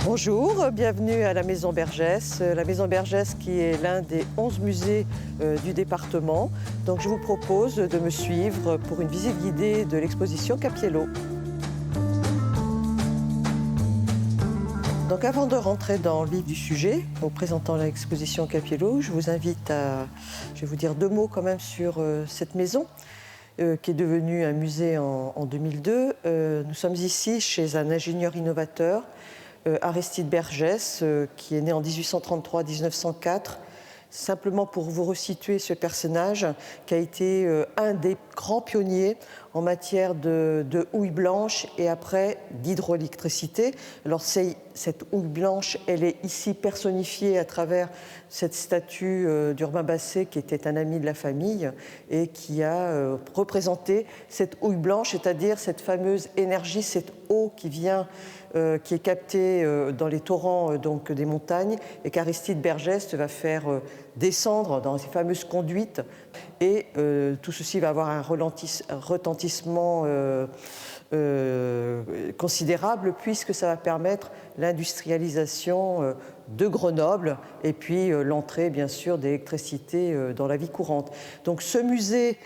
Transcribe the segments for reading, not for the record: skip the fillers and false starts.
Bonjour, bienvenue à la Maison Bergès. La Maison Bergès qui est l'un des 11 musées du département. Donc je vous propose de me suivre pour une visite guidée de l'exposition Cappiello. Donc avant de rentrer dans le vif du sujet, en présentant l'exposition Cappiello, je vous invite je vais vous dire deux mots quand même sur cette maison. Qui est devenue un musée en 2002. Nous sommes ici chez un ingénieur innovateur, Aristide Bergès, qui est né en 1833-1904. Simplement pour vous resituer ce personnage, qui a été un des grands pionniers en matière de houille blanche et après d'hydroélectricité. Alors cette houille blanche, elle est ici personnifiée à travers cette statue d'Urbain Bassée, qui était un ami de la famille et qui a représenté cette houille blanche, c'est-à-dire cette fameuse énergie, cette eau qui vient qui est captée dans les torrents donc, des montagnes et qu'Aristide Bergès va faire descendre dans ces fameuses conduites. Et tout ceci va avoir un retentissement considérable puisque ça va permettre l'industrialisation de Grenoble et puis l'entrée, bien sûr, d'électricité dans la vie courante. Donc ce musée,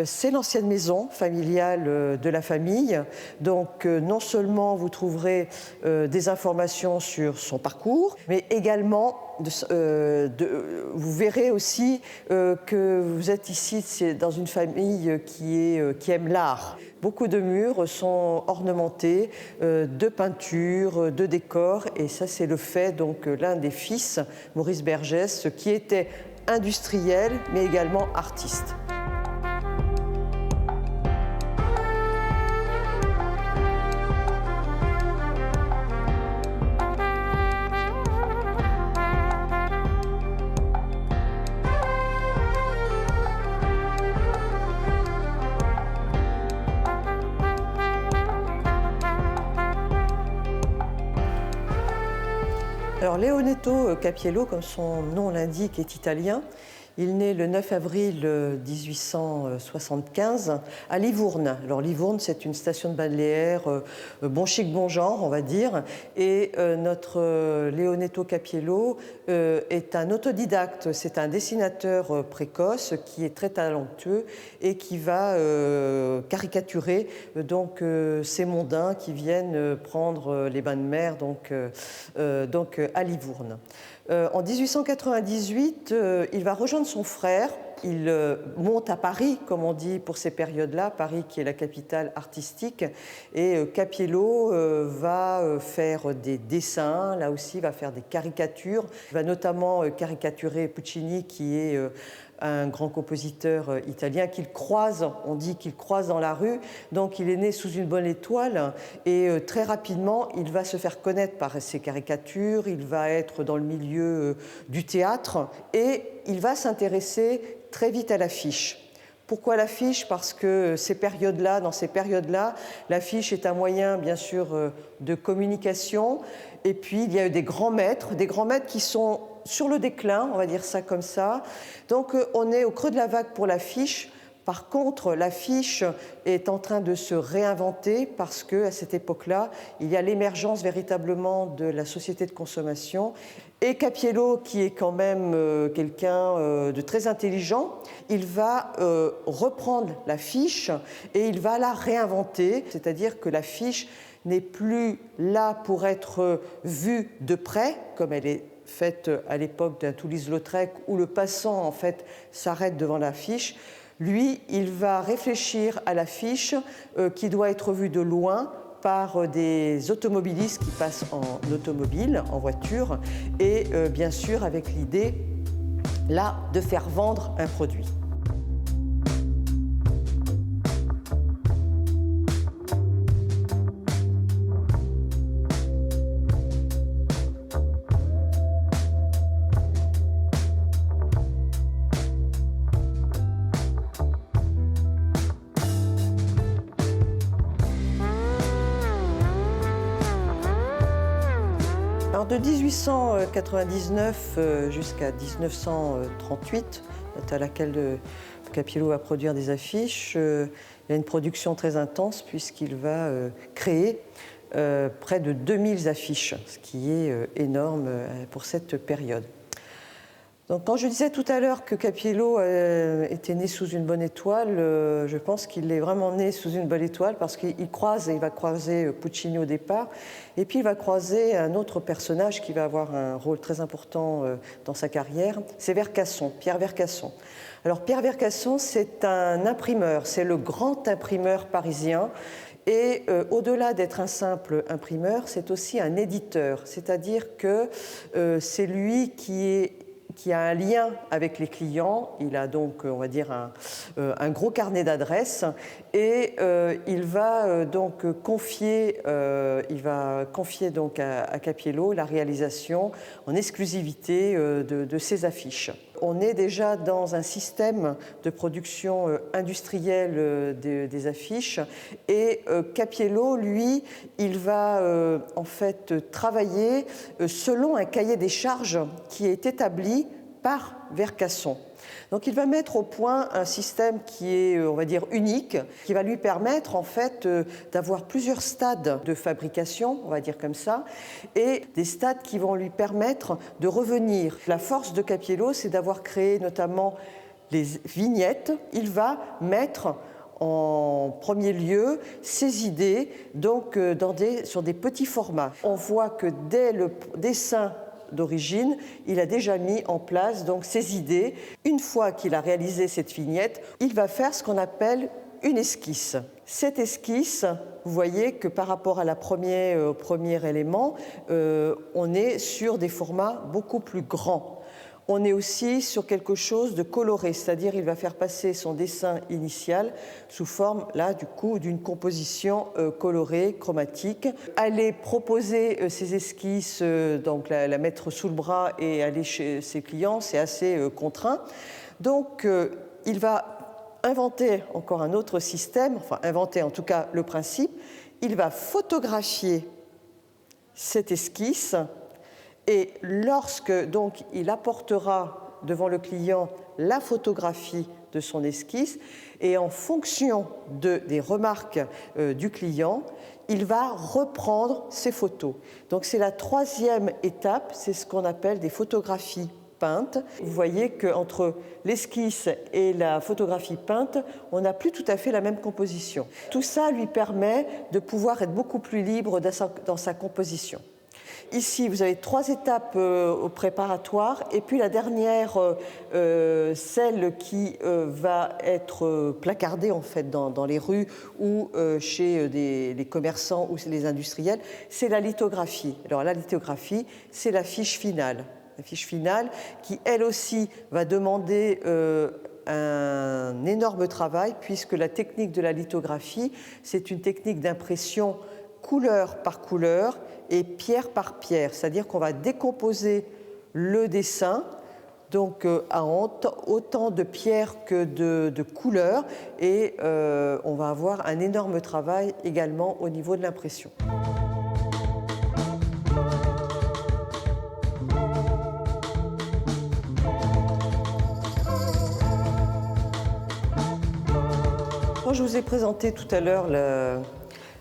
c'est l'ancienne maison familiale de la famille. Donc non seulement vous trouverez des informations sur son parcours, mais également vous verrez aussi que vous êtes ici dans une famille qui aime l'art. Beaucoup de murs sont ornementés de peintures, de décors, et ça c'est le fait donc l'un des fils, Maurice Bergès, qui était industriel mais également artiste. Alors Leonetto Cappiello, comme son nom l'indique, est italien. Il naît le 9 avril 1875 à Livourne. Alors Livourne, c'est une station de balnéaire bon chic, bon genre, on va dire. Et notre Leonetto Cappiello est un autodidacte. C'est un dessinateur précoce qui est très talentueux et qui va caricaturer donc ces mondains qui viennent prendre les bains de mer donc à Livourne. En 1898, il va rejoindre son frère. Il monte à Paris, comme on dit pour ces périodes-là, Paris qui est la capitale artistique. Et Cappiello va faire des dessins, là aussi va faire des caricatures. Il va notamment caricaturer Puccini, qui est un grand compositeur italien qu'il croise, on dit qu'il croise dans la rue, donc il est né sous une bonne étoile et très rapidement il va se faire connaître par ses caricatures, il va être dans le milieu du théâtre et il va s'intéresser très vite à l'affiche. Pourquoi l'affiche ? Parce que dans ces périodes-là, l'affiche est un moyen, bien sûr, de communication. Et puis, il y a eu des grands maîtres qui sont sur le déclin, on va dire ça comme ça. Donc, on est au creux de la vague pour l'affiche. Par contre, l'affiche est en train de se réinventer parce qu'à cette époque-là, il y a l'émergence véritablement de la société de consommation. Et Cappiello, qui est quand même quelqu'un de très intelligent, il va reprendre l'affiche et il va la réinventer, c'est-à-dire que l'affiche n'est plus là pour être vue de près, comme elle est faite à l'époque d'un Toulouse-Lautrec, où le passant en fait s'arrête devant l'affiche. Lui, il va réfléchir à l'affiche qui doit être vue de loin par des automobilistes qui passent en automobile, en voiture, et bien sûr avec l'idée, là, de faire vendre un produit. Alors de 1899 jusqu'à 1938, date à laquelle Cappiello va produire des affiches, il y a une production très intense puisqu'il va créer près de 2000 affiches, ce qui est énorme pour cette période. Donc, quand je disais tout à l'heure que Cappiello était né sous une bonne étoile, je pense qu'il est vraiment né sous une bonne étoile parce qu'il va croiser Puccini au départ, et puis il va croiser un autre personnage qui va avoir un rôle très important dans sa carrière, c'est Vercasson, Pierre Vercasson. Alors Pierre Vercasson, c'est un imprimeur, c'est le grand imprimeur parisien. Et au-delà d'être un simple imprimeur, c'est aussi un éditeur, c'est-à-dire que c'est lui qui a un lien avec les clients. Il a donc, on va dire, un gros carnet d'adresses, et il va donc confier donc à Cappiello la réalisation en exclusivité de ces affiches. On est déjà dans un système de production industrielle des affiches, et Cappiello, lui, il va en fait travailler selon un cahier des charges qui est établi par Vercasson. Donc il va mettre au point un système qui est, on va dire, unique, qui va lui permettre en fait d'avoir plusieurs stades de fabrication, on va dire comme ça, et des stades qui vont lui permettre de revenir. La force de Cappiello, c'est d'avoir créé notamment les vignettes. Il va mettre en premier lieu ses idées donc, sur des petits formats. On voit que dès le dessin d'origine, il a déjà mis en place donc ses idées. Une fois qu'il a réalisé cette vignette, il va faire ce qu'on appelle une esquisse. Cette esquisse, vous voyez que par rapport à au premier élément, on est sur des formats beaucoup plus grands. On est aussi sur quelque chose de coloré, c'est-à-dire il va faire passer son dessin initial sous forme, là, du coup, d'une composition colorée, chromatique. Aller proposer ses esquisses, donc la mettre sous le bras et aller chez ses clients, c'est assez contraint. Donc, il va inventer encore un autre système, enfin inventer en tout cas le principe. Il va photographier cette esquisse. Et lorsque donc il apportera devant le client la photographie de son esquisse, et en fonction des remarques du client, il va reprendre ses photos. Donc c'est la troisième étape, c'est ce qu'on appelle des photographies peintes. Vous voyez qu'entre l'esquisse et la photographie peinte, on n'a plus tout à fait la même composition. Tout ça lui permet de pouvoir être beaucoup plus libre dans sa composition. Ici, vous avez 3 étapes préparatoires, et puis la dernière, celle qui va être placardée en fait dans les rues ou chez les commerçants ou les industriels, c'est la lithographie. Alors la lithographie, c'est la fiche finale. La fiche finale qui, elle aussi, va demander un énorme travail, puisque la technique de la lithographie, c'est une technique d'impression couleur par couleur et pierre par pierre, c'est-à-dire qu'on va décomposer le dessin donc à autant de pierres que de couleurs, et on va avoir un énorme travail également au niveau de l'impression. Quand je vous ai présenté tout à l'heure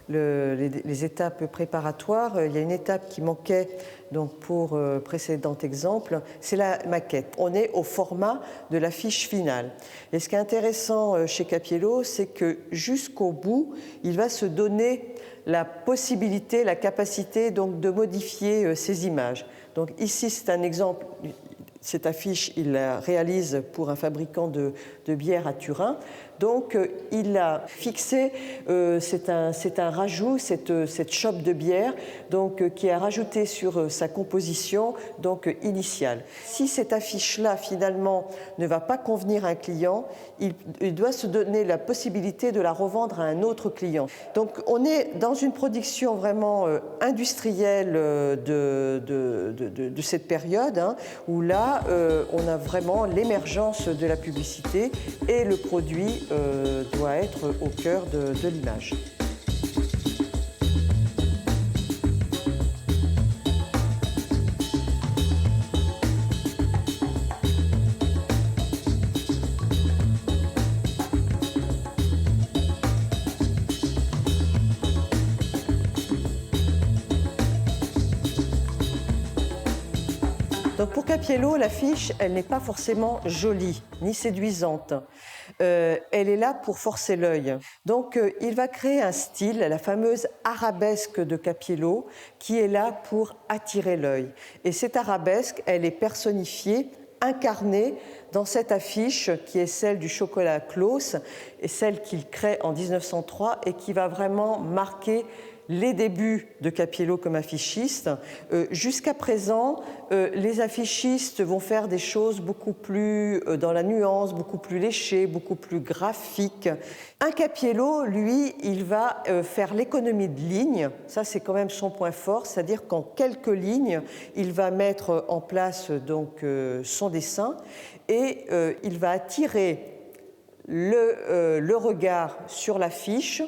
les étapes préparatoires, il y a une étape qui manquait donc pour précédent exemple, c'est la maquette. On est au format de la fiche finale. Et ce qui est intéressant chez Cappiello, c'est que jusqu'au bout, il va se donner la possibilité, la capacité donc de modifier ces images. Donc ici, c'est un exemple. Cette affiche, il la réalise pour un fabricant de bière à Turin. Donc, il a fixé, c'est un rajout, cette chope de bière, donc, qui a rajouté sur sa composition donc, initiale. Si cette affiche-là, finalement, ne va pas convenir à un client, il doit se donner la possibilité de la revendre à un autre client. Donc, on est dans une production vraiment industrielle de cette période, hein, où là, on a vraiment l'émergence de la publicité, et le produit doit être au cœur de l'image. Donc pour Cappiello, l'affiche, elle n'est pas forcément jolie ni séduisante. Elle est là pour forcer l'œil. Donc il va créer un style, la fameuse arabesque de Cappiello, qui est là pour attirer l'œil. Et cette arabesque, elle est personnifiée, incarnée dans cette affiche qui est celle du chocolat Claus et celle qu'il crée en 1903 et qui va vraiment marquer les débuts de Cappiello comme affichiste. Jusqu'à présent, les affichistes vont faire des choses beaucoup plus dans la nuance, beaucoup plus léchées, beaucoup plus graphiques. Un Cappiello, lui, il va faire l'économie de lignes. Ça, c'est quand même son point fort, c'est-à-dire qu'en quelques lignes, il va mettre en place donc son dessin et il va attirer le regard sur l'affiche,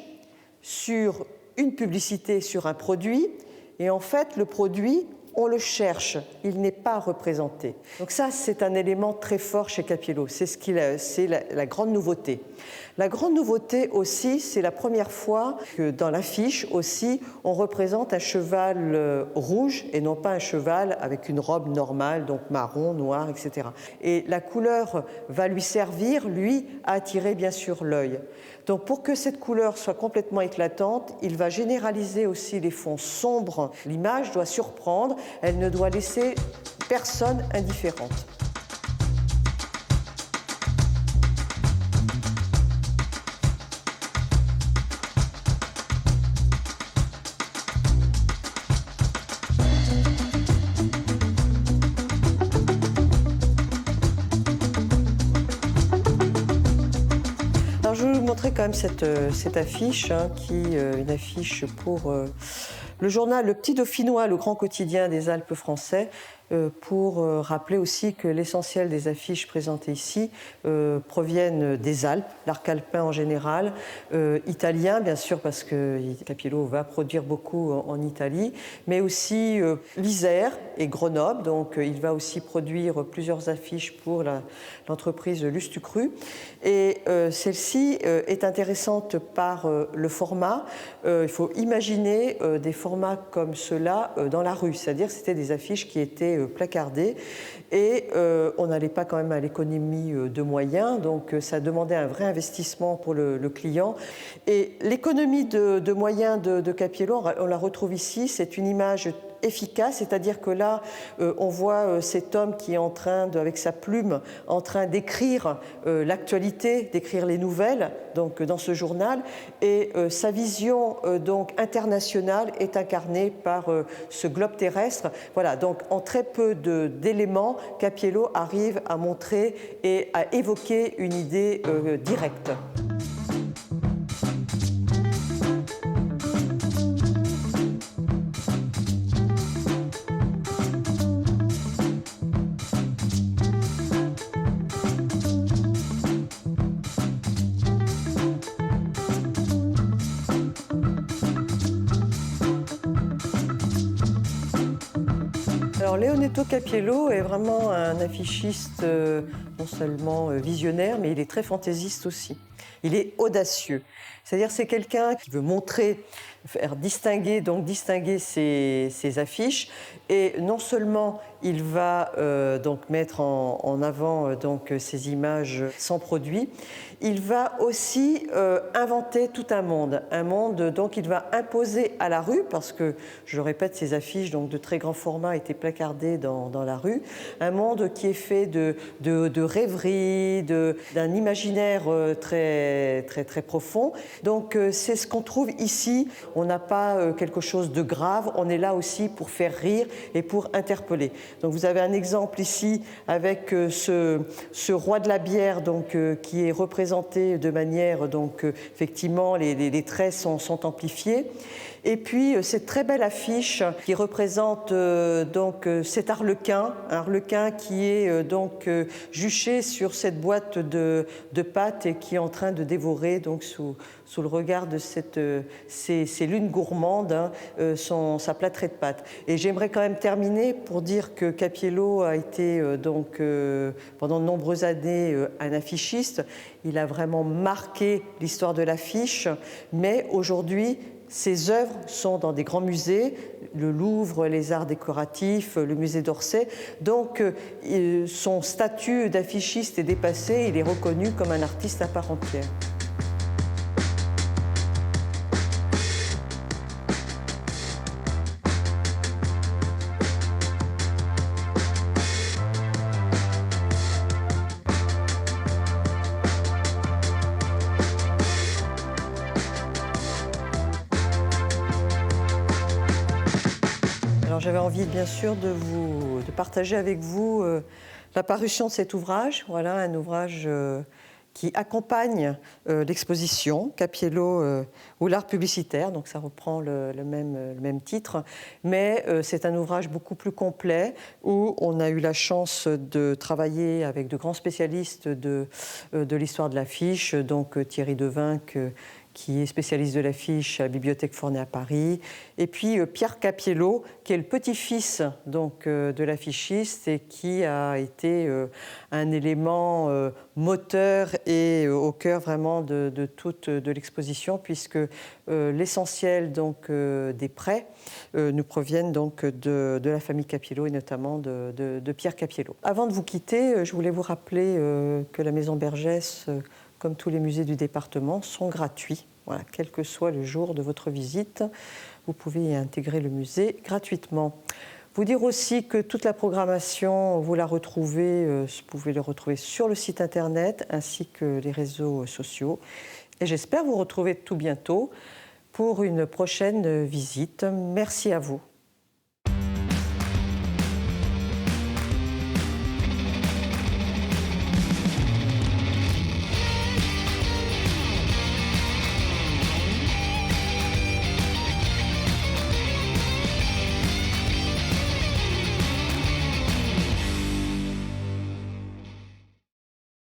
sur une publicité sur un produit, et en fait, le produit, on le cherche, il n'est pas représenté. Donc ça, c'est un élément très fort chez Cappiello, c'est la grande nouveauté. La grande nouveauté aussi, c'est la première fois que dans l'affiche aussi, on représente un cheval rouge et non pas un cheval avec une robe normale, donc marron, noir, etc. Et la couleur va lui servir, lui, à attirer bien sûr l'œil. Donc pour que cette couleur soit complètement éclatante, il va généraliser aussi les fonds sombres. L'image doit surprendre, elle ne doit laisser personne indifférente. Alors je vais vous montrer quand même cette affiche, une affiche pour le journal Le Petit Dauphinois, le grand quotidien des Alpes français, pour rappeler aussi que l'essentiel des affiches présentées ici proviennent des Alpes, l'arc alpin en général, italien bien sûr parce que Cappiello va produire beaucoup en Italie, mais aussi l'Isère et Grenoble, donc il va aussi produire plusieurs affiches pour l'entreprise Lustucru. Et celle-ci est intéressante par le format. Il faut imaginer des formats comme ceux-là dans la rue, c'est-à-dire que c'était des affiches qui étaient placardées et on n'allait pas quand même à l'économie de moyens, donc ça demandait un vrai investissement pour le client. Et l'économie de moyens de Cappiello, on la retrouve ici, c'est une image efficace, c'est-à-dire que là, on voit cet homme qui est en train, avec sa plume, en train d'écrire l'actualité, d'écrire les nouvelles, donc dans ce journal, et sa vision donc internationale est incarnée par ce globe terrestre. Voilà, donc en très peu d'éléments, Cappiello arrive à montrer et à évoquer une idée directe. Alors Leonetto Cappiello est vraiment un affichiste non seulement visionnaire, mais il est très fantaisiste aussi. Il est audacieux. C'est-à-dire c'est quelqu'un qui veut montrer, faire distinguer ses affiches. Et non seulement il va donc mettre en avant ces images sans produit, il va aussi inventer tout un monde donc il va imposer à la rue, parce que, je le répète, ces affiches donc, de très grand format étaient placardées dans la rue, un monde qui est fait de rêveries, d'un imaginaire très, très, très profond. Donc c'est ce qu'on trouve ici. On n'a pas quelque chose de grave, on est là aussi pour faire rire et pour interpeller. Donc vous avez un exemple ici avec ce roi de la bière qui est représenté de manière, effectivement, les traits sont amplifiés. Et puis cette très belle affiche qui représente cet arlequin, un arlequin qui est juché sur cette boîte de pâtes et qui est en train de dévorer sous le regard de ces lunes gourmandes sa plâtrée de pâtes. Et j'aimerais quand même terminer pour dire que Cappiello a été pendant de nombreuses années un affichiste. Il a vraiment marqué l'histoire de l'affiche, mais aujourd'hui ses œuvres sont dans des grands musées, le Louvre, les Arts décoratifs, le musée d'Orsay. Donc son statut d'affichiste est dépassé, il est reconnu comme un artiste à part entière. Alors j'avais envie bien sûr de partager avec vous la parution de cet ouvrage. Voilà, un ouvrage qui accompagne l'exposition Cappiello ou l'art publicitaire, donc ça reprend le même titre, mais c'est un ouvrage beaucoup plus complet où on a eu la chance de travailler avec de grands spécialistes de l'histoire de l'affiche, donc Thierry Devinck, qui est spécialiste de l'affiche à la Bibliothèque Fornet à Paris, et puis Pierre Cappiello, qui est le petit-fils donc de l'affichiste et qui a été un élément moteur et au cœur vraiment de toute l'exposition, puisque l'essentiel donc des prêts nous proviennent donc de la famille Cappiello et notamment de Pierre Cappiello. Avant de vous quitter, je voulais vous rappeler que la Maison Bergès, comme tous les musées du département, sont gratuits. Voilà, quel que soit le jour de votre visite, vous pouvez y intégrer le musée gratuitement. Vous dire aussi que toute la programmation, vous pouvez le retrouver sur le site internet ainsi que les réseaux sociaux. Et j'espère vous retrouver tout bientôt pour une prochaine visite. Merci à vous.